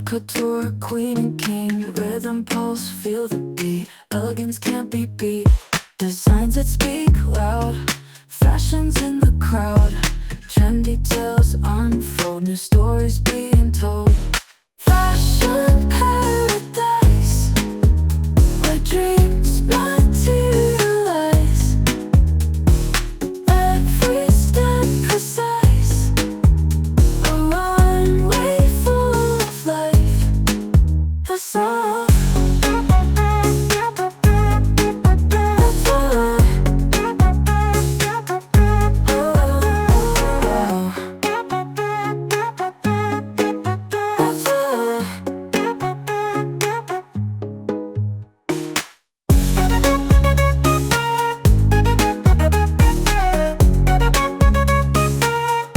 couture, queen and king. Rhythm, pulse, feel the beat. Elegance can't be beat. Designs that speak loud. Fashions in the crowd. Trendy tales unfold. New stories being told. Fashion paradise, where dreams materialize. Every step precise, a runway full of life. The song